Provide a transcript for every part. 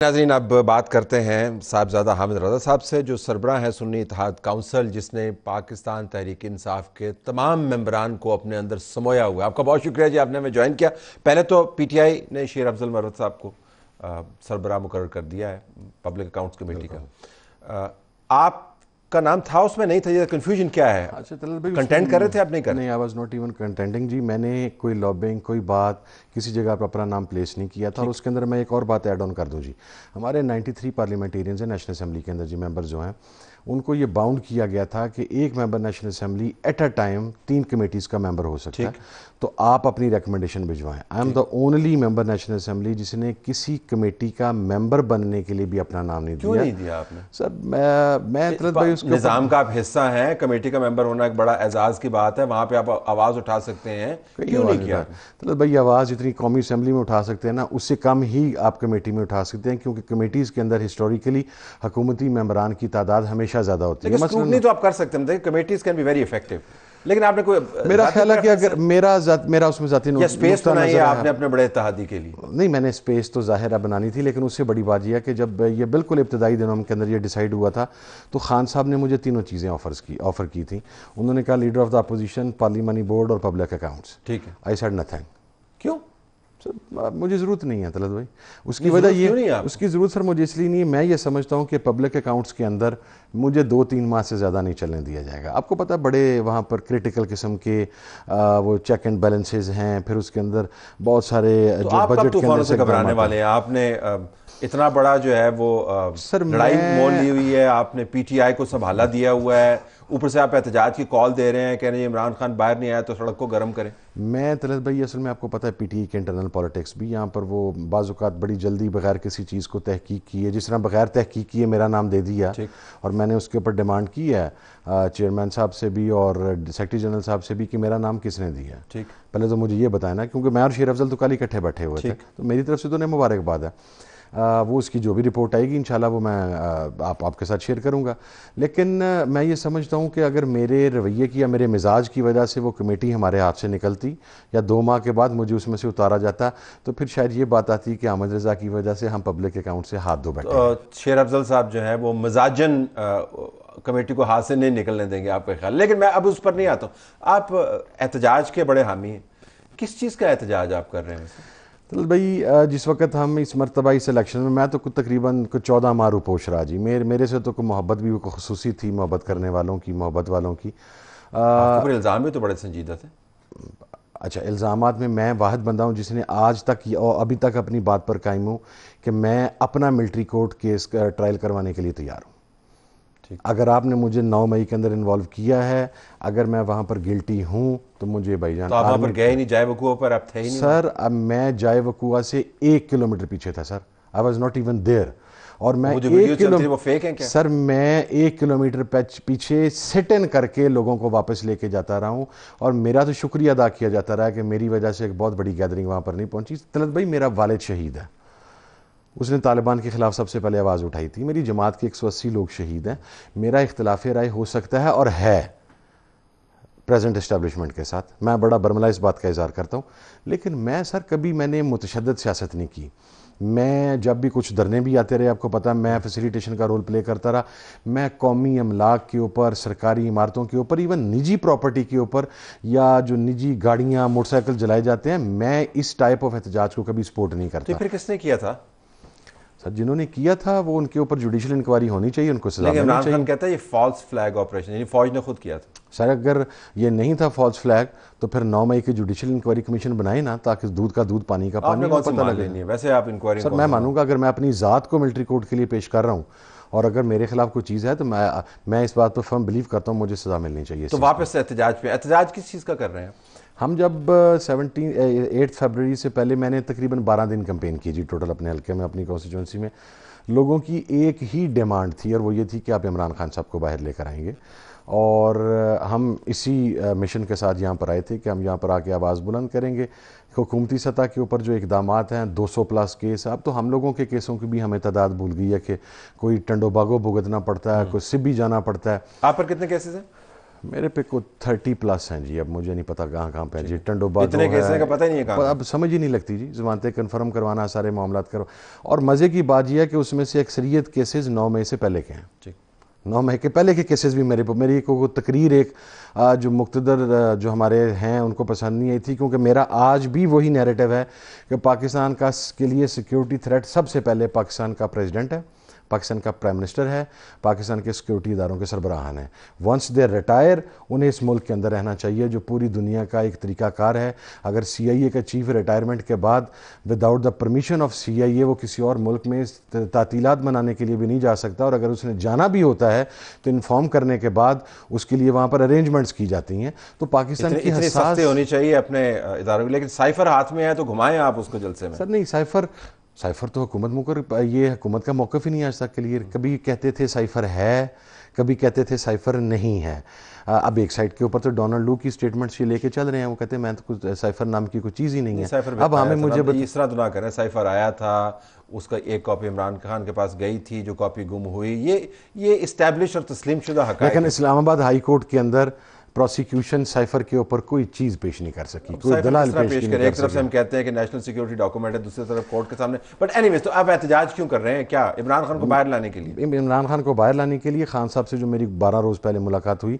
ناظرین اب بات کرتے ہیں صاحبزادہ حامد رضا صاحب سے جو سربراہ ہیں سنی اتحاد کونسل، جس نے پاکستان تحریک انصاف کے تمام ممبران کو اپنے اندر سمویا ہوا ہے۔ آپ کا بہت شکریہ جی، آپ نے ہمیں جوائن کیا۔ پہلے تو پی ٹی آئی نے شیر افضل مروت صاحب کو سربراہ مقرر کر دیا ہے پبلک اکاؤنٹس کمیٹی کا۔ آپ کا نام تھا اس میں نہیں تھا، یہ کنفیوژن کیا ہے؟ اچھا طلعت بھائی کنٹینٹ کر رہے تھے آپ نہیں کر رہے؟ نہیں، I was not even contending جی، میں نے کوئی لابنگ کوئی بات کسی جگہ پر اپنا نام پلیس نہیں کیا تھا۔ اور اس کے اندر میں ایک اور بات ایڈ آن کر دوں جی، ہمارے 93 پارلیمنٹیرینز ہیں نیشنل اسمبلی کے اندر جی، ممبر جو ہیں ان کو یہ باؤنڈ کیا گیا تھا کہ ایک member national assembly at a time 3 committees کا ممبر ہو سکتا ہے، تو آپ اپنی ریکمنڈیشن بھجوائیں۔ I am the only member national assembly جس نے کسی کمیٹی کا ممبر بننے کے لیے بھی اپنا نام نہیں دیا۔ کیوں نہیں دیا آپ نے؟ سر میں طلعت بھائی اس نظام کا آپ حصہ ہیں، کمیٹی کا ممبر ہونا ایک بڑا اعزاز کی بات ہے، وہاں پہ آپ آواز اٹھا سکتے ہیں، کیوں نہیں کیا؟ طلعت بھائی آواز اتنی قومی اسمبلی میں اٹھا سکتے ہیں نا، اس سے کم ہی آپ کمیٹی میں اٹھا سکتے ہیں، کیونکہ کمیٹیز کے اندر ہسٹوریکلی حکومتی ممبران کی تعداد ہمیشہ زیادہ ہوتی ہے۔ اسکروٹنی تو آپ کر سکتے ہیں، committees can be very effective, لیکن آپ نے کوئی میرا خیال ہے کہ اگر میرا اس میں ذاتی یا اسپیس بنائی ہے آپ نے اپنے بڑے اتحادی کے لیے؟ نہیں، میں نے اسپیس تو ظاہر ہے بنانی تھی، لیکن اس سے بڑی بات یہ ہے کہ جب یہ بالکل ابتدائی دنوں کے اندر یہ ڈیسائیڈ ہوا تھا تو خان صاحب نے مجھے تینوں چیزیں آفر کی تھیں۔ انہوں نے کہا لیڈر آف دا اپوزیشن، پارلیمانی بورڈ اور پبلک اکاؤنٹس۔ ٹھیک ہے، آئی سیڈ نتھنگ۔ کیوں؟ مجھے ضرورت نہیں ہے طلعت بھائی، اس کی وجہ یہ، اس کی ضرورت سر مجھے اس لیے نہیں ہے، میں یہ سمجھتا ہوں کہ پبلک اکاؤنٹس کے اندر مجھے 2-3 ماہ سے زیادہ نہیں چلنے دیا جائے گا۔ آپ کو پتہ ہے بڑے وہاں پر کریٹیکل قسم کے وہ چیک اینڈ بیلنسز ہیں، پھر اس کے اندر بہت سارے جو بجٹ کے اندر سے گھبرانے والے ہیں؟ آپ نے اتنا بڑا جو ہے وہ لڑائی مول لی ہوئی ہے، آپ نے پی ٹی آئی کو سنبھالا دیا ہوا ہے، اوپر سے آپ احتجاج کی کال دے رہے ہیں، کہہ رہے ہیں عمران خان باہر نہیں آیا تو سڑک کو گرم کریں۔ میں طلعت بھائی اصل میں آپ کو پتہ ہے پی ٹی آئی کے انٹرنل پالیٹکس بھی یہاں پر وہ بعض اوقات بڑی جلدی بغیر کسی چیز کو تحقیق کیے، جس طرح بغیر تحقیق کیے میرا نام دے دیا، اور میں نے اس کے اوپر ڈیمانڈ کی ہے چیئرمین صاحب سے بھی اور سیکرٹری جنرل صاحب سے بھی کہ میرا نام کس نے دیا ہے۔ پہلے تو مجھے یہ بتائیں نا، کیونکہ میں اور شیر افضل تو کل اکٹھے بیٹھے ہوئے تھے، تو میری طرف سے تو انہیں مبارکباد ہے، وہ اس کی جو بھی رپورٹ آئے گی انشاءاللہ وہ میں آپ کے ساتھ شیئر کروں گا۔ لیکن میں یہ سمجھتا ہوں کہ اگر میرے رویے کی یا میرے مزاج کی وجہ سے وہ کمیٹی ہمارے ہاتھ سے نکلتی یا 2 ماہ کے بعد مجھے اس میں سے اتارا جاتا، تو پھر شاید یہ بات آتی کہ حامد رضا کی وجہ سے ہم پبلک اکاؤنٹ سے ہاتھ دھو بیٹھے ہیں۔ شیر افضل صاحب جو ہیں وہ مزاجن کمیٹی کو ہاتھ سے نہیں نکلنے دیں گے آپ کا خیال؟ لیکن میں اب اس پر نہیں آتا ہوں۔ آپ احتجاج کے بڑے حامی ہیں، کس چیز کا احتجاج آپ کر رہے ہیں؟ طلعت بھائی جس وقت ہم اس مرتبہ اس الیکشن میں تو تقریباً 14 ماہ روپوش رہا جی، میرے سے تو کوئی محبت بھی خصوصی تھی، محبت کرنے والوں کی، محبت والوں کی۔ آپ کے الزام بھی تو بڑے سنجیدہ تھے۔ اچھا، الزامات میں واحد بندہ ہوں جس نے آج تک اور ابھی تک اپنی بات پر قائم ہوں کہ میں اپنا ملٹری کورٹ کیس ٹرائل کروانے کے لیے تیار ہوں۔ اگر آپ نے مجھے 9 مئی کے اندر انوالو کیا ہے، اگر میں وہاں پر گلٹی ہوں تو مجھے بھائی جان، تو آپ وہاں پر گئے ہی نہیں، جائے وقوع پر آپ تھے ہی نہیں سر۔ اب میں جائے وقوع سے 1 کلومیٹر پیچھے تھا sir, I was not even there, اور میں 1 کلومیٹر پیچھے سٹ ان کر کے لوگوں کو واپس لے کے جاتا رہا ہوں، اور میرا تو شکریہ ادا کیا جاتا رہا کہ میری وجہ سے ایک بہت بڑی گیدرنگ وہاں پر نہیں پہنچی۔ طلعت بھائی میرا والد شہید ہے، اس نے طالبان کے خلاف سب سے پہلے آواز اٹھائی تھی، میری جماعت کے 180 لوگ شہید ہیں، میرا اختلاف رائے ہو سکتا ہے اور ہے پریزنٹ اسٹیبلشمنٹ کے ساتھ، میں بڑا برملا اس بات کا اظہار کرتا ہوں، لیکن میں سر کبھی میں نے متشدد سیاست نہیں کی۔ میں جب بھی کچھ دھرنے بھی آتے رہے، آپ کو پتہ میں فیسیلیٹیشن کا رول پلے کرتا رہا، میں قومی املاک کے اوپر، سرکاری عمارتوں کے اوپر، ایون نجی پراپرٹی کے اوپر، یا جو نجی گاڑیاں موٹر سائیکل جلائے جاتے ہیں، میں اس ٹائپ آف احتجاج کو کبھی سپورٹ نہیں کرتا۔ تو پھر کس نے کیا تھا؟ سر جنہوں نے کیا تھا وہ ان کے اوپر جوڈیشل انکوائری ہونی چاہیے، ان کو سزا ملنی چاہیے۔ لیکن عمران خان چاہیے۔ کہتا ہے یہ فالس فلیگ آپریشن، یعنی فوج نے خود کیا تھا۔ سر اگر یہ نہیں تھا فالس فلیگ تو پھر 9 مئی کی جوڈیشل انکوائری کمیشن بنائے نا، تاکہ دودھ کا دودھ پانی کا پانی پتہ لگے۔ ویسے آپ انکوائری سر میں مانوں گا اگر میں اپنی ذات کو ملٹری کورٹ کے لیے پیش کر رہا ہوں اور اگر میرے خلاف کوئی چیز ہے تو میں اس بات پہ فرم بلیو کرتا ہوں مجھے سزا ملنی چاہیے۔ تو واپس سے احتجاج پہ، احتجاج کس چیز کا کر رہے ہیں؟ ہم جب 8 فروری سے پہلے میں نے تقریباً 12 دن کمپین کی جی ٹوٹل اپنے حلقے میں، اپنی کانسٹیچوئنسی میں۔ لوگوں کی ایک ہی ڈیمانڈ تھی اور وہ یہ تھی کہ آپ عمران خان صاحب کو باہر لے کر آئیں گے، اور ہم اسی مشن کے ساتھ یہاں پر آئے تھے کہ ہم یہاں پر آ کے آواز بلند کریں گے۔ حکومتی سطح کے اوپر جو اقدامات ہیں، 200+ کیس، اب تو ہم لوگوں کے کیسوں کی بھی ہمیں تعداد بھول گئی ہے کہ کوئی ٹنڈو باغو بھگتنا پڑتا ہے، کوئی سبھی جانا پڑتا ہے۔ آپ پر کتنے کیسز ہیں؟ میرے پہ کو 30+ ہیں جی, اب مجھے نہیں پتا کہاں کہاں پہ جی. ٹنڈو بادو اتنے کیسز کا پتہ ہی نہیں ہے کہاں, اب سمجھ ہی نہیں لگتی جی. ضمانتیں کنفرم کروانا, سارے معاملات کرو, اور مزے کی بات یہ ہے کہ اس میں سے اکثریت کیسز 9 مئی سے پہلے کے ہیں. 9 مئی کے پہلے کے کیسز بھی میری کو تقریر ایک جو مقتدر جو ہمارے ہیں ان کو پسند نہیں آئی تھی, کیونکہ میرا آج بھی وہی نیریٹو ہے کہ پاکستان کے لیے سیکیورٹی تھریٹ سب سے پہلے پاکستان کا پریزیڈنٹ ہے, پاکستان کا پرائم منسٹر ہے, پاکستان کے سیکیورٹی اداروں کے سربراہان ہیں. ونس دے ریٹائر, انہیں اس ملک کے اندر رہنا چاہیے, جو پوری دنیا کا ایک طریقہ کار ہے. اگر CIA کا چیف ریٹائرمنٹ کے بعد without the permission of CIA وہ کسی اور ملک میں تعطیلات منانے کے لیے بھی نہیں جا سکتا, اور اگر اس نے جانا بھی ہوتا ہے تو انفارم کرنے کے بعد اس کے لیے وہاں پر ارینجمنٹس کی جاتی ہیں. تو پاکستان کی اتنی سختی ہونی چاہیے اپنے اداروں کی, لیکن سائفر ہاتھ میں ہے تو گھمائیں آپ اس کو جلسے میں. سر نہیں, سائفر تو حکومت یہ حکومت کا موقف ہی نہیں آج تک کے لیے. کبھی کہتے تھے سائفر ہے, کبھی کہتے تھے سائفر نہیں ہے. اب ایک سائٹ کے اوپر تو ڈونلڈ لو کی سٹیٹمنٹس یہ لے کے چل رہے ہیں, وہ کہتے ہیں میں تو کچھ سائفر نام کی کوئی چیز ہی نہیں ہے. اب ہمیں مجھے اس طرح تو نہ کریں, سائفر آیا تھا, اس کا ایک کاپی عمران خان کے پاس گئی تھی, جو کاپی گم ہوئی, یہ اسٹیبلش اور تسلیم شدہ حقائق. لیکن اسلام آباد ہائی کورٹ کے اندر پروسیکیوشن سائفر کے اوپر کوئی چیز پیش نہیں کر سکی, کوئی دلال پیش نہیں کر سکی. ایک طرف سے ہم کہتے ہیں کہ نیشنل سیکیورٹی ڈاکومنٹ ہے, دوسری طرف کورٹ کے سامنے. بٹ اینی ویز, تو آپ احتجاج کیوں کر رہے ہیں, کیا عمران خان کو باہر لانے کے لیے؟ عمران خان کو باہر لانے کے لیے خان صاحب سے جو میری 12 روز پہلے ملاقات ہوئی,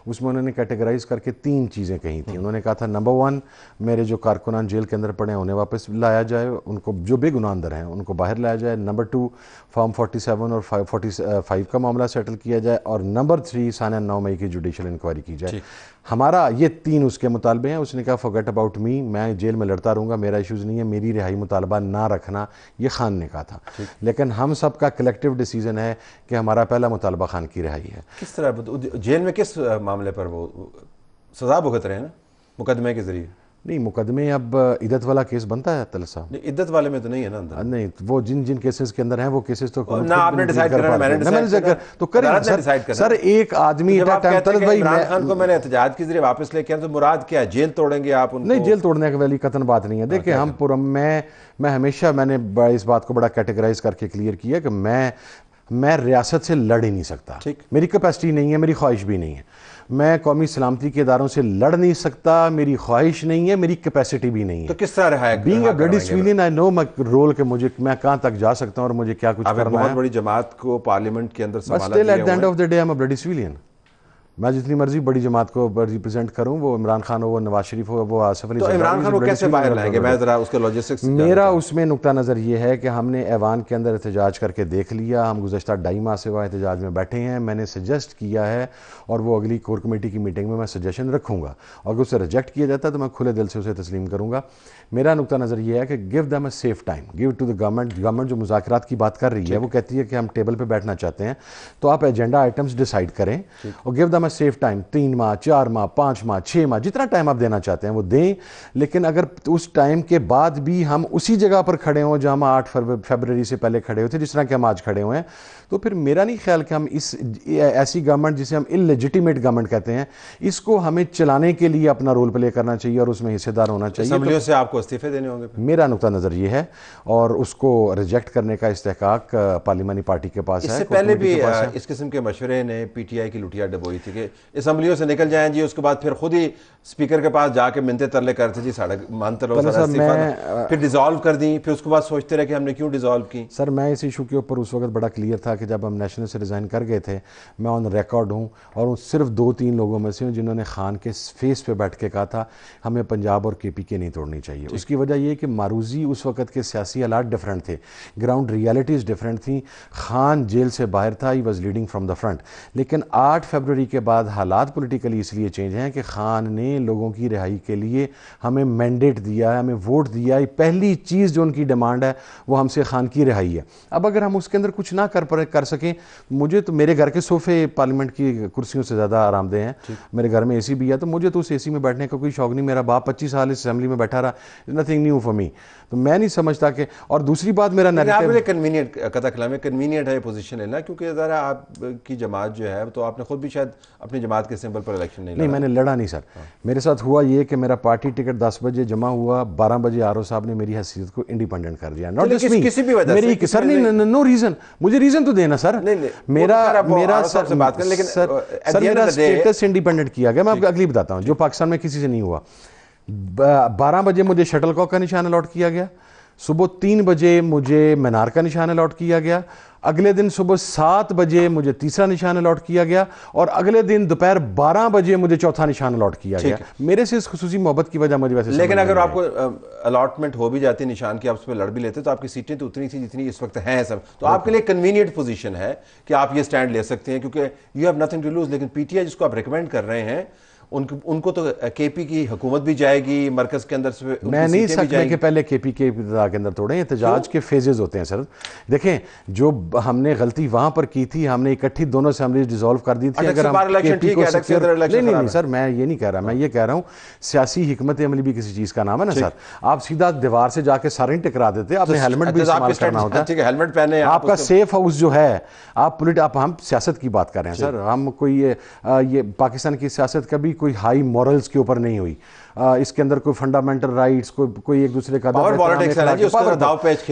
اس میں انہوں نے کیٹیگرائز کر کے 3 چیزیں کہی تھیں. انہوں نے کہا تھا نمبر 1, میرے جو کارکنان جیل کے اندر پڑے ہیں انہیں واپس لایا جائے, ان کو جو بے گناہ اندر ہیں ان کو باہر لایا جائے. نمبر 2, فارم 47 اور 545 کا معاملہ سیٹل کیا جائے. اور نمبر 3, سانحہ 9 مئی کی جوڈیشل انکوائری کی جائے. ہمارا یہ 3 اس کے مطالبے ہیں. اس نے کہا forget about me, میں جیل میں لڑتا رہوں گا, میرا ایشوز نہیں ہے, میری رہائی مطالبہ نہ رکھنا, یہ خان نے کہا تھا. لیکن ہم سب کا کلیکٹیو ڈیسیژن ہے کہ ہمارا پہلا مطالبہ خان کی رہائی ہے. کس طرح جیل میں کس معاملے پر وہ سزا بھگت رہے ہیں نا, مقدمے کے ذریعے؟ نہیں, مقدمے اب عدت والا کیس بنتا ہے طلعت صاحب. نہیں, عدت والے میں تو نہیں ہے نا اندر. نہیں, وہ جن کیسز کے اندر ہیں وہ کیسز تو نہ آپ نے ڈیسائیڈ کرنا, میں نے ڈیسائیڈ کرنا, تو کریں سر. ایک آدمی عمران خان کو میں نے احتجاج کے ذریعے واپس لے کے آیا, تو مراد کیا ہے, جیل توڑیں گے آپ ان کو؟ نہیں, جیل توڑنے کے والی قطن بات نہیں ہے. دیکھیں ہم میں ہمیشہ میں نے اس بات کو بڑا کیٹیگرائز کر کے کلیئر کیا کہ میں ریاست سے لڑ ہی نہیں سکتا. میری کیپیسٹی نہیں ہے, میری خواہش بھی نہیں ہے. میں قومی سلامتی کے اداروں سے لڑ نہیں سکتا, میری خواہش نہیں ہے, میری کیپیسٹی بھی نہیں ہے. تو کس طرح رہا being a bloody civilian, I know my role کہ میں کہاں تک جا سکتا ہوں اور مجھے کیا کچھ کرنا ہے. بہت بڑی جماعت کو پارلیمنٹ کے اندر سنبھالا دیا. بس still at the end of the day I am a bloody civilian. میں جتنی مرضی بڑی جماعت کو ریپرزینٹ کروں, وہ عمران خان ہو, وہ نواز شریف ہو, وہ آصف علی, تو عمران خان کو کیسے باہر لائیں گے؟ میں ذرا اس کے لاجسٹکس. میرا اس میں نقطہ نظر یہ ہے کہ ہم نے ایوان کے اندر احتجاج کر کے دیکھ لیا. ہم گزشتہ 2.5 ماہ سے وہاں احتجاج میں بیٹھے ہیں. میں نے سجیسٹ کیا ہے, اور وہ اگلی کور کمیٹی کی میٹنگ میں سجیشن رکھوں گا, اور اگر اسے ریجیکٹ کیا جاتا ہے تو میں کھلے دل سے اسے تسلیم کروں گا. میرا نقطہ نظر یہ ہے کہ give them a safe time, give to the government جو مذاکرات کی بات کر رہی ہے, وہ کہتی ہے کہ ہم ٹیبل پہ بیٹھنا چاہتے ہیں, تو آپ ایجنڈا آئٹمس ڈیسائیڈ کریں, اور give them a safe time. 3 ماہ, 4 ماہ, 5 ماہ, 6 ماہ, جتنا ٹائم آپ دینا چاہتے ہیں وہ دیں. لیکن اگر اس ٹائم کے بعد بھی ہم اسی جگہ پر کھڑے ہوں جہاں ہم 8 فروری سے پہلے کھڑے ہوئے تھے, جس طرح کہ ہم آج کھڑے ہوئے ہیں, تو پھر میرا نہیں خیال کہ ہم ایسی گورنمنٹ جسے ہم انلیجیٹیمیٹ گورنمنٹ کہتے ہیں, اس کو ہمیں چلانے کے لیے اپنا رول پلے کرنا چاہیے اور اس میں حصے دار ہونا چاہیے. اسمبلیوں سے آپ کو استعفے دینے ہوں گے. میرا نقطہ نظر یہ ہے, اور اس کو ریجیکٹ کرنے کا استحقاق پارلیمانی پارٹی کے پاس ہے. اس سے پہلے بھی اس قسم کے مشورے نے پی ٹی آئی کی لٹیا ڈبوئی تھی کہ اسمبلیوں سے نکل جائیں جی, اس کے بعد پھر خود ہی اسپیکر کے پاس جا کے منتے ترلے کرتے جی ساڑھے مانتے رہو, پھر ڈیزالو کر دیں, پھر اس کے بعد سوچتے رہے کہ ہم نے کیوں ڈیزالو کی. سر میں اس ایشو کے اوپر اس وقت بڑا کلیئر تھا کہ جب ہم نیشنل سے ریزائن کر گئے تھے, میں آن ریکارڈ ہوں, اور ان صرف 2-3 لوگوں میں سے ہوں جنہوں نے خان کے فیس پہ بیٹھ کے کہا تھا ہمیں پنجاب اور KPK نہیں توڑنی چاہیے. اس کی وجہ یہ کہ معروضی اس وقت کے سیاسی حالات ڈیفرنٹ تھے, گراؤنڈ ریالٹیز ڈیفرنٹ تھیں. خان جیل سے باہر تھا, he was leading from the front. لیکن 8 فروری کے بعد حالات پولیٹیکلی اس لیے چینج ہیں کہ خان نے لوگوں کی رہائی کے لیے ہمیں مینڈیٹ دیا ہے, ہمیں ووٹ دیا ہے. پہلی چیز جو ان کی ڈیمانڈ ہے وہ ہم سے خان کی رہائی ہے. اب اگر ہم اس کے اندر کچھ نہ کر سکیں, مجھے تو میرے گھر کے صوفے پارلیمنٹ کی کرسیوں سے زیادہ آرام دہ ہیں, میرے گھر میں AC بھی ہے, تو مجھے تو اس AC میں بیٹھنے کا کوئی شوق نہیں. میرا باپ 25 سال اس اسمبلی میں بیٹھا رہا, نتھنگ نیو فار می. تو میں نہیں سمجھتا کہ, اور دوسری بات میرا نیریٹو کنوینئنٹ قطع کلام کنوینئنٹ ہے پوزیشن لینا, کیونکہ ذرا آپ کی جماعت جو ہے تو آپ نے خود بھی شاید اپنی جماعت کے سمبل پر الیکشن نہیں لڑا. نہیں میں نے لڑا نہیں سر. میرے ساتھ ہوا یہ کہ میرا پارٹی ٹکٹ 10 بجے جمع ہوا, 12 بجے RO صاحب نے میری حیثیت کو انڈیپینڈنٹ کر دیا. ناٹ جسٹ می, کسی بھی وجہ سے سر نہیں, نو ریزن, مجھے ریزن تو دینا سر. میرا سر میرا اسٹیٹس انڈیپینڈنٹ کیا گیا. میں آپ کو اگلی بتاتا ہوں جو پاکستان میں کسی سے نہیں ہوا. 12 بجے مجھے شٹل کاک کا نشان الاٹ کیا گیا, صبح 3 بجے مجھے مینار کا نشان الاٹ کیا گیا, اگلے دن صبح 7 بجے مجھے تیسرا نشان الاٹ کیا گیا, اور اگلے دن دوپہر 12 بجے مجھے چوتھا نشان الاٹ کیا گیا. میرے سے اس خصوصی محبت کی وجہ مجھے ویسے, لیکن اگر آپ کو الاٹمنٹ ہو بھی جاتی نشان کی, آپ اس پہ لڑ بھی لیتے تو آپ کی سیٹیں تو اتنی تھی جتنی اس وقت ہیں سب, تو آپ کے لیے کنوینئنٹ پوزیشن ہے کہ آپ یہ سٹینڈ لے سکتے ہیں کیونکہ you have nothing to lose. لیکن PTI جس کو آپ ریکمینڈ کر رہے ہیں ان کو تو KP کی حکومت بھی جائے گی, مرکز کے اندر سے میں نہیں سکتا کہ پہلے KP کے ابتدا کے اندر توڑیں. احتجاج کے فیزز ہوتے ہیں سر. دیکھیں جو ہم نے غلطی وہاں پر کی تھی, ہم نے اکٹھی دونوں اسمبلیز ڈیزالو کر دی تھی. اگر ہم KP کو نہیں سر, میں یہ نہیں کہہ رہا, میں یہ کہہ رہا ہوں سیاسی حکمت عملی بھی کسی چیز کا نام ہے نا سر. آپ سیدھا دیوار سے جا کے سارے ٹکرا دیتے, آپ نے ہیلمٹ بھی استعمال کرنا ہوتا ہے, ہیلمٹ پہنے, آپ کا سیف ہاؤس جو ہے, آپ ہم سیاست کی بات کر رہے ہیں سر. ہم کوئی یہ پاکستان کی سیاست کبھی کوئی ہائی مورلز کے اوپر نہیں ہوئی. اس کے اندر کوئی فنڈامنٹل رائٹس, کوئی ایک دوسرے کا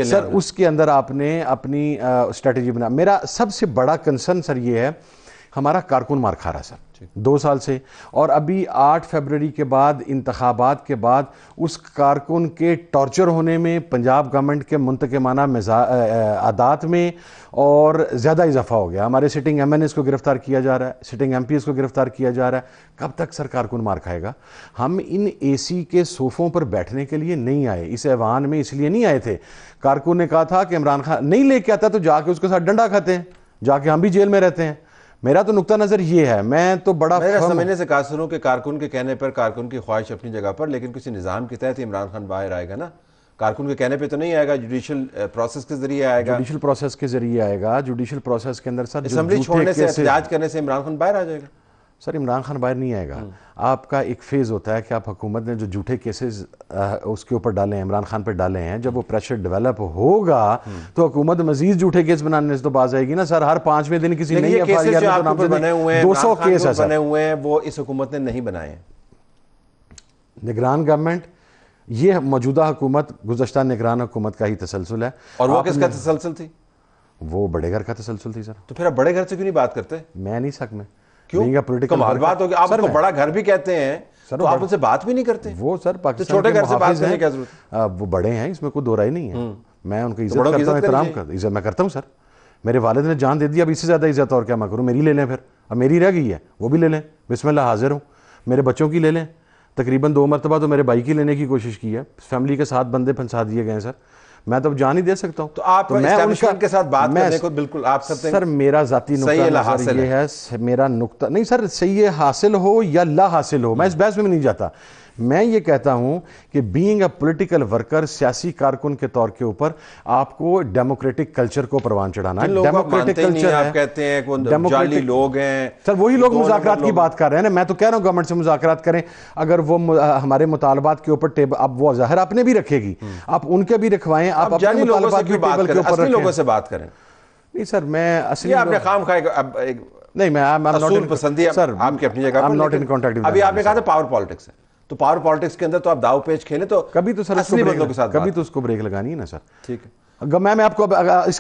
سر, اس کے اندر آپ نے اپنی اسٹریٹجی بنا. میرا سب سے بڑا کنسرن سر یہ ہے, ہمارا کارکن مار کھا رہا سر 2 سال سے, اور ابھی 8 فروری کے بعد انتخابات کے بعد اس کارکن کے ٹارچر ہونے میں, پنجاب گورنمنٹ کے منتقمانہ عادات میں اور زیادہ اضافہ ہو گیا. ہمارے سٹنگ MNAs کو گرفتار کیا جا رہا ہے, سٹنگ MPs کو گرفتار کیا جا رہا ہے. کب تک سر کارکن مار کھائے گا؟ ہم ان AC کے صوفوں پر بیٹھنے کے لیے نہیں آئے, اس ایوان میں اس لیے نہیں آئے تھے. کارکن نے کہا تھا کہ عمران خان نہیں لے کے آتا تو جا کے اس کے ساتھ ڈنڈا کھاتے ہیں, جا کے ہم بھی جیل میں رہتے ہیں. میرا تو نقطہ نظر یہ ہے, میں تو بڑا سمجھنے سے قاصر ہوں کہ کارکن کے کہنے پر, کارکن کی خواہش اپنی جگہ پر, لیکن کسی نظام کے تحت عمران خان باہر آئے گا نا. کارکن کے کہنے پہ تو نہیں آئے گا, جوڈیشل پروسیس کے ذریعے آئے گا. جوڈیشل پروسیس کے ذریعے آئے گا. جوڈیشل پروسیس کے اندر سر اسمبلی چھوڑنے سے, احتجاج کرنے سے عمران خان باہر آ جائے گا. سر عمران خان باہر نہیں آئے گا. آپ کا ایک فیز ہوتا ہے کہ آپ حکومت نے جو جھوٹے کیسز اس کے اوپر ڈالے ہیں, عمران خان پہ ڈالے ہیں, جب وہ پریشر ڈیولپ ہوگا تو حکومت مزید جھوٹے کیس بنانے سے تو باز آئے گی نا سر. ہر 5ویں دن کسی نئی FIR بنے ہوئے ہیں, 200 کیس بنے ہوئے ہیں, وہ اس حکومت نے نہیں بنائے ہیں. نگران گورنمنٹ, یہ موجودہ حکومت گزشتہ نگران حکومت کا ہی تسلسل ہے. اور وہ کس کا تسلسل تھی؟ وہ بڑے گھر کا تسلسل تھی سر. تو پھر آپ بڑے گھر سے کیوں نہیں بات کرتے؟ میں نہیں سک میں کمال بات ہوگی. آپ کو بڑا گھر بھی کہتے ہیں تو آپ ان سے بات بھی نہیں کرتے. وہ سر پاکستان چھوٹے گھر سے بات کرنے کی کیا ضرورت؟ وہ بڑے ہیں, اس میں کوئی دو رائے نہیں ہے. میں ان کی عزت کرتا ہوں, احترام کرتا ہوں, میں کرتا ہوں سر. میرے والد نے جان دے دی, اب اس سے زیادہ عزت اور کیا میں کروں؟ میری لے لیں پھر, اب میری رہ گئی ہے وہ بھی لے لیں, بسم اللہ حاضر ہوں. میرے بچوں کی لے لیں, تقریباً 2 مرتبہ تو میرے بھائی کی لینے کی کوشش کی ہے. فیملی کے 7 بندے پھنسا دیے گئے ہیں سر. میں تو جان ہی دے سکتا ہوں. تو آپ اسٹیبلشمنٹ کے ساتھ بات کرنے کو بالکل آپ سر, میرا ذاتی نقطہ نظر یہ ہے, میرا نقطہ نہیں سر, صحیح حاصل ہو یا لا حاصل ہو, میں اس بحث میں نہیں جاتا. میں یہ کہتا ہوں کہ بینگ اے پولیٹیکل ورکر, سیاسی کارکن کے طور کے اوپر آپ کو ڈیموکریٹک کلچر کو پروان چڑھانا ہے. ڈیموکریٹک کلچر آپ کہتے ہیں کہ جعلی لوگ ہیں سر, وہی لوگ مذاکرات کی بات کر رہے ہیں نا. میں تو کہہ رہا ہوں گورنمنٹ سے مذاکرات کریں. اگر وہ ہمارے مطالبات کے اوپر اب وہ ظاہر اپنے بھی رکھے گی, آپ ان کے بھی رکھوائیں, آپ اپنے مطالبات بھی ٹیبل کے اوپر رکھیں. لوگوں سے بات کریں. نہیں سر, میں اصلی آپ نے خام خواہ نہیں, میں اصول پسندی سر آپ کی اپنی جگہ پر. ابھی آپ نے کہا تھا پاور پالیٹکس ہے, تو پاور پالیٹکس کے اندر تو آپ داؤ پیچ کھیلیں تو کبھی تو سر کبھی تو اس کو بریک لگانی ہے نا سر. ٹھیک ہے, میں آپ کو اس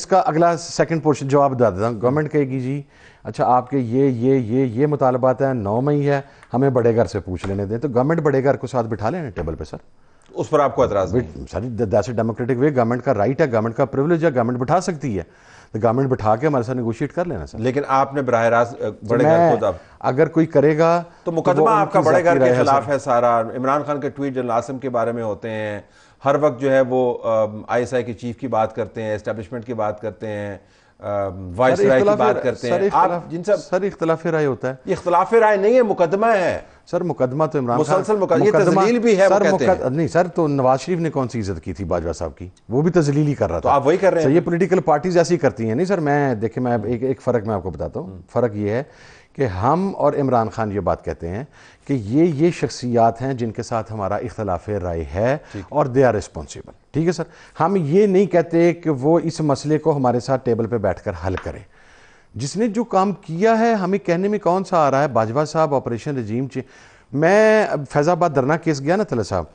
کا اگلا سیکنڈ پورشن جواب دے دیتا ہوں. گورنمنٹ کہے گی جی اچھا آپ کے یہ مطالبات ہیں, 9 مئی ہے, ہمیں بڑے گھر سے پوچھ لینے دیں. تو گورنمنٹ بڑے گھر کو ساتھ بٹھا لینا ٹیبل پہ سر. اس پر آپ کو اعتراض نہیں؟ Sir that's a democratic way, government کا رائٹ ہے, گورنمنٹ کا پریولیج ہے, گورنمٹ بٹھا سکتی ہے. تو گورنمنٹ بٹھا کے ہمارے ساتھ نیگوشیٹ کر لینا سر. لیکن آپ نے براہ راست بڑے گھر کو اگر کوئی کرے گا تو مقدمہ آپ کا بڑے گھر کے خلاف ہے سارا. عمران خان کے ٹویٹ جنرل عاصم کے بارے میں ہوتے ہیں, ہر وقت جو ہے وہ ISI کے چیف کی بات کرتے ہیں, اسٹیبلشمنٹ کی بات کرتے ہیں, وائس رائے کی بات کرتے ہیں. آپ جن سے سر اختلاف رائے ہوتا ہے. یہ اختلاف رائے نہیں ہے, مقدمہ ہے سر. مقدمہ تو عمران خان مسلسل یہ تذلیل بھی ہے, وہ کہتے ہیں. نہیں سر, تو نواز شریف نے کون سی عزت کی تھی باجوہ صاحب کی؟ وہ بھی تذلیل ہی کر رہا تھا. تو آپ وہی کر رہے ہیں. یہ پولیٹیکل پارٹیز ایسی کرتی ہیں. نہیں سر, میں دیکھیں, میں ایک فرق میں آپ کو بتاتا ہوں. فرق یہ ہے کہ کہ ہم اور عمران خان یہ بات کہتے ہیں کہ یہ شخصیات ہیں جن کے ساتھ ہمارا اختلاف رائے ہے اور دے آر ریسپانسیبل. ٹھیک ہے سر. ہم یہ نہیں کہتے کہ وہ اس مسئلے کو ہمارے ساتھ ٹیبل پہ بیٹھ کر حل کریں. جس نے جو کام کیا ہے ہمیں کہنے میں کون سا آ رہا ہے. باجوہ صاحب آپریشن رجیم میں فیض آباد دھرنا کیس گیا نا طلعت صاحب,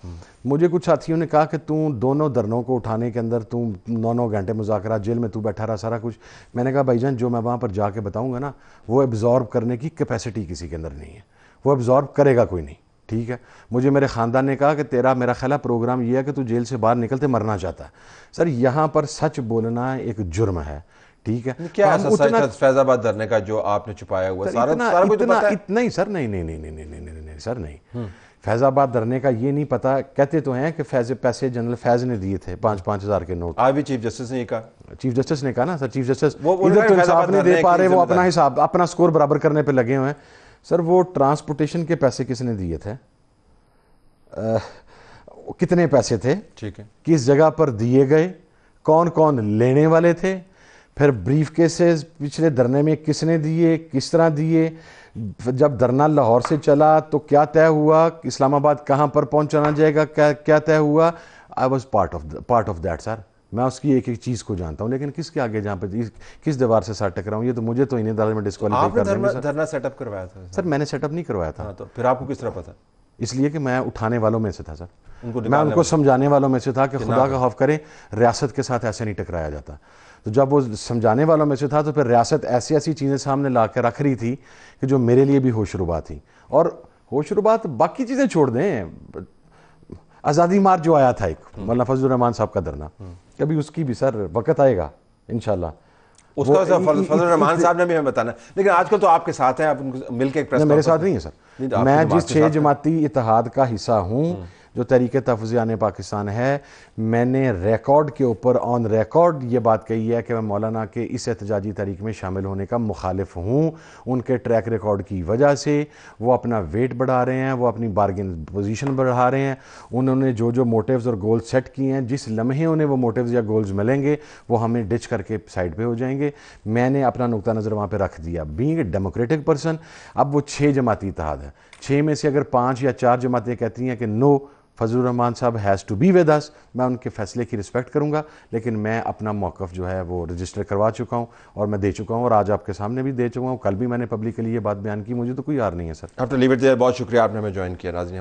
مجھے کچھ ساتھیوں نے کہا کہ دونوں دھرنوں کو اٹھانے کے اندر 9 گھنٹے مذاکرات, جیل میں بیٹھا رہا سارا کچھ. میں نے کہا بھائی جان جو میں وہاں پر جا کے بتاؤں گا نا وہ ایبزارب کرنے کی کیپیسٹی کسی کے اندر نہیں ہے, وہ ایبزارب کرے گا کوئی نہیں. ٹھیک ہے. مجھے میرے خاندان نے کہا کہ میرا خیال ہے پروگرام یہ ہے کہ تو جیل سے باہر نکلتے مرنا چاہتا ہے. سر یہاں پر سچ بولنا ایک جرم ہے. ٹھیک ہے. کیا ایسا سچ تھا فیض آباد دھرنے کا جو آپ نے چھپایا ہوا؟ سارا کچھ پتہ ہے؟ نہیں سر, نہیں سر, نہیں. فیض آباد دھرنے کا یہ نہیں پتا. کہتے تو ہیں کہ پیسے جنرل فیض نے دیے تھے 5,000 کے نوٹ. آج بھی چیف جسٹس نے یہ کہا. چیف جسٹس نے کہا نا سر, چیف جسٹس ادھر تو انصاف نہیں دے پا رہے, وہ اپنا حساب اپنا سکور برابر کرنے پہ لگے ہوئے ہیں. سر وہ ٹرانسپورٹیشن کے پیسے کس نے دیے تھے, کتنے پیسے تھے, ٹھیک ہے, کس جگہ پر دیے گئے, کون کون لینے والے تھے, پھر بریف کیسز پچھلے دھرنے میں کس نے دیے, کس طرح دیے, جب دھرنا لاہور سے چلا تو کیا طے ہوا, اسلام آباد کہاں پر پہنچانا جائے گا, کیا طے ہوا. I was part of that sir. میں اس کی ایک ایک چیز کو جانتا ہوں, لیکن کس کے آگے جہاں پہ کس دیوار سے ساتھ ٹکراؤں یہ تو مجھے تو انہیں عدالت میں ڈسکوالیفائی کر دیں گے. آپ نے دھرنا سیٹ اپ کروایا تھا سر؟ میں نے سیٹ اپ نہیں کروایا تھا. تو پھر آپ کو کس طرح پتا؟ اس لیے کہ میں اٹھانے والوں میں سے تھا سر, میں ان کو سمجھانے والوں میں سے تھا کہ خدا کا خوف کریں, ریاست کے ساتھ ایسے نہیں ٹکرایا جاتا. تو جب وہ سمجھانے والوں میں سے تھا تو پھر ریاست ایسی چیزیں سامنے لا کے رکھ رہی تھی کہ جو میرے لیے بھی ہوش ربا تھی. اور ہوش ربا باقی چیزیں چھوڑ دیں, آزادی مارچ جو آیا تھا ایک مولانا فضل الرحمان صاحب کا دھرنا, کبھی اس کی بھی سر وقت آئے گا انشاءاللہ. اس کا فضل الرحمان صاحب نے بھی ہمیں بتانا, لیکن آج کل تو آپ کے ساتھ ہیں, آپ مل کے ایک پریس میرے ساتھ نہیں ہے سر. میں جس 6 جماعتی اتحاد کا حصہ ہوں جو تحریک تحفظ جان پاکستان ہے, میں نے ریکارڈ کے اوپر آن ریکارڈ یہ بات کہی ہے کہ میں مولانا کے اس احتجاجی تحریک میں شامل ہونے کا مخالف ہوں. ان کے ٹریک ریکارڈ کی وجہ سے وہ اپنا ویٹ بڑھا رہے ہیں, وہ اپنی بارگین پوزیشن بڑھا رہے ہیں. انہوں نے جو موٹیوز اور گولز سیٹ کیے ہیں, جس لمحے انہیں وہ موٹیوز یا گولز ملیں گے وہ ہمیں ڈچ کر کے سائڈ پہ ہو جائیں گے. میں نے اپنا نقطہ نظر وہاں پہ رکھ دیا بینگ اے ڈیموکریٹک پرسن. اب وہ 6 جماعتی اتحاد ہے, 6 میں سے اگر 5 یا 4 جماعتیں کہتی ہیں کہ نو فضل الرحمان صاحب has to be with us, میں ان کے فیصلے کی رسپیکٹ کروں گا, لیکن میں اپنا موقف جو ہے وہ رجسٹر کروا چکا ہوں اور میں دے چکا ہوں, اور آج آپ کے سامنے بھی دے چکا ہوں, کل بھی میں نے پبلکلی یہ بات بیان کی. مجھے تو کوئی یار نہیں ہے سر. ڈاکٹر لیو اٹ دیئر, بہت شکریہ آپ نے ہمیں جوائن کیا. ناظرین